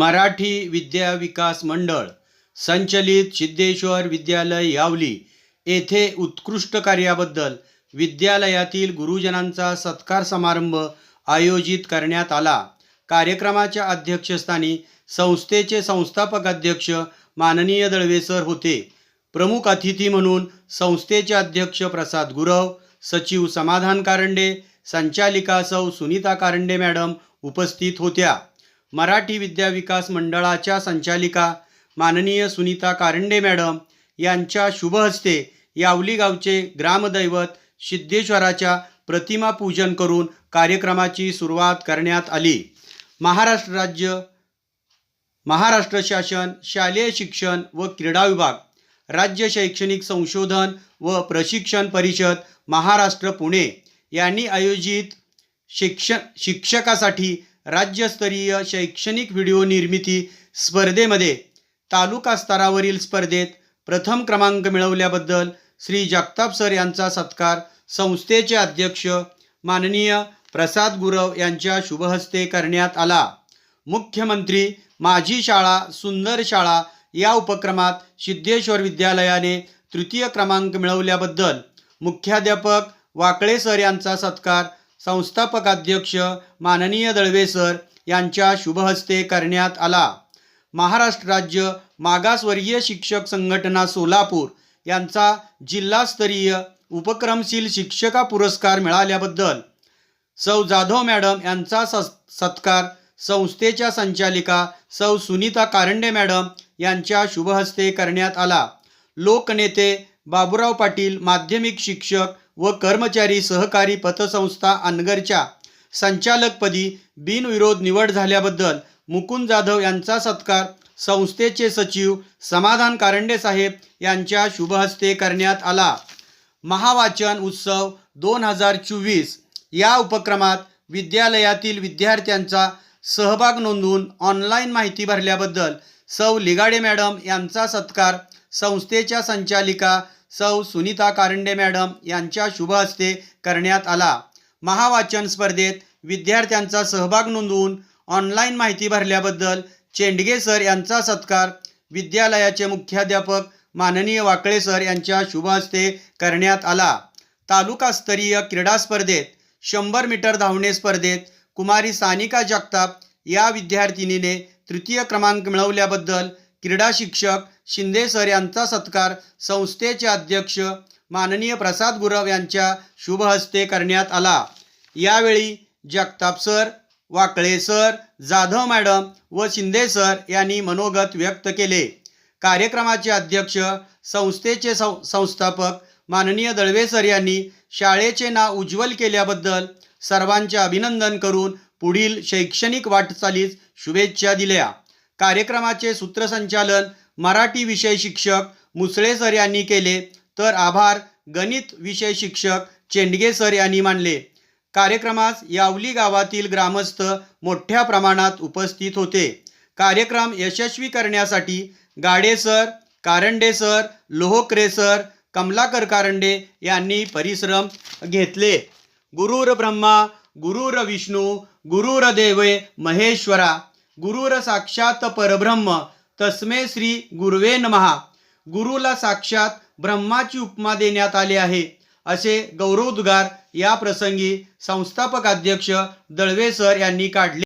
मराठी विद्या विकास मंडळ संचलित सिद्धेश्वर विद्यालय यावली येथे उत्कृष्ट कार्याबद्दल विद्यालयातील गुरुजनांचा सत्कार समारंभ आयोजित करण्यात आला। कार्यक्रमाच्या अध्यक्षस्थानी संस्थेचे संस्थापक अध्यक्ष माननीय दळवे सर होते। प्रमुख अतिथी म्हणून संस्थेचे अध्यक्ष प्रसाद गुरव, सचिव समाधान कारंडे, संचालिका सौ सुनीता कारंडे मॅडम उपस्थित होत्या। मराठी विद्या विकास मंडळाच्या संचालिका माननीय सुनीता कारंडे मॅडम यांच्या शुभ हस्ते यावली गावचे ग्रामदैवत सिद्धेश्वराच्या प्रतिमा पूजन करून कार्यक्रमाची सुरुवात करण्यात आली। महाराष्ट्र शासन, शालेय शिक्षण व क्रीडा विभाग, राज्य शैक्षणिक संशोधन व प्रशिक्षण परिषद महाराष्ट्र पुणे यांनी आयोजित शिक्षकासाठी राज्यस्तरीय शैक्षणिक व्हिडिओ निर्मिती स्पर्धेमध्ये तालुका स्तरावरील स्पर्धेत प्रथम क्रमांक मिळवल्याबद्दल श्री जगताप सर यांचा सत्कार संस्थेचे अध्यक्ष माननीय प्रसाद गुरव यांच्या शुभ हस्ते करण्यात आला। मुख्यमंत्री माझी शाळा सुंदर शाळा या उपक्रमात सिद्धेश्वर विद्यालयाने तृतीय क्रमांक मिळवल्याबद्दल मुख्याध्यापक वाकळे सर यांचा सत्कार संस्थापक अध्यक्ष माननीय दळवे सर यांच्या शुभ हस्ते करण्यात आला। महाराष्ट्र राज्य मागासवर्गीय शिक्षक संघटना सोलापूर यांचा जिल्हास्तरीय उपक्रमशील शिक्षका पुरस्कार मिळाल्याबद्दल सौ जाधव मॅडम यांचा सत्कार संस्थेच्या संचालिका सौ सुनीता कारंडे मॅडम यांच्या शुभ हस्ते करण्यात आला। लोकनेते बाबूराव पाटील माध्यमिक शिक्षक व कर्मचारी सहकारी पतसंस्था अनगरच्या संचालकपदी बिनविरोध निवड झाल्याबद्दल मुकुंद जाधव यांचा सत्कार संस्थेचे सचिव समाधान कारंडे साहेब यांच्या शुभ हस्ते करण्यात आला। महावाचन उत्सव 2024 या उपक्रमात विद्यालयातील विद्यार्थ्यांचा सहभाग नोंदवून ऑनलाईन माहिती भरल्याबद्दल सौ लिगाडे मॅडम यांचा सत्कार संस्थेच्या संचालिका सौ सुनीता कारंडे मॅडम यांच्या शुभ हस्ते करण्यात आला। महावाचन स्पर्धेत विद्यार्थ्यांचा सहभाग नोंदवून ऑनलाईन माहिती भरल्याबद्दल चेंडगे सर यांचा सत्कार विद्यालयाचे मुख्याध्यापक माननीय वाकळे सर यांच्या शुभ हस्ते करण्यात आला। तालुकास्तरीय क्रीडा स्पर्धेत 100 मीटर धावणे स्पर्धेत कुमारी सानिका जगताप या विद्यार्थिनीने तृतीय क्रमांक मिळवल्याबद्दल क्रीडा शिक्षक शिंदे सर यांचा सत्कार संस्थेचे अध्यक्ष माननीय प्रसाद गुरव यांच्या शुभ हस्ते करण्यात आला। यावेळी Jagtap sir, Wakale sir, Jadhav madam व शिंदे सर यांनी मनोगत व्यक्त केले। कार्यक्रमाचे अध्यक्ष संस्थेचे संस्थापक माननीय दळवे सर यांनी शाळेचे नाव उज्ज्वल केल्याबद्दल सर्वांचे अभिनंदन करून पुढील शैक्षणिक वाटचालीस शुभेच्छा दिल्या। कार्यक्रमाचे सूत्रसंचालन मराठी विषय शिक्षक मुसळे सर यांनी केले तर आभार गणित विषय शिक्षक चेंडगे सर यांनी मानले। कार्यक्रमास यावली गावातील ग्रामस्थ मोठ्या प्रमाणात उपस्थित होते। कार्यक्रम यशस्वी करण्यासाठी Gade sir, Karande sir, Lohakare sir, Kamalakar Karande यांनी परिश्रम घेतले। गुरुर ब्रह्मा गुरुर विष्णू गुरुर्देव महेश्वरा गुरुर साक्षात परब्रह्म तस्मै श्री गुरुवे नमः। गुरुला साक्षात ब्रह्माची उपमा देण्यात आली आहे असे गौरवोद्गार या प्रसंगी संस्थापक अध्यक्ष दळवे सर यांनी काढले।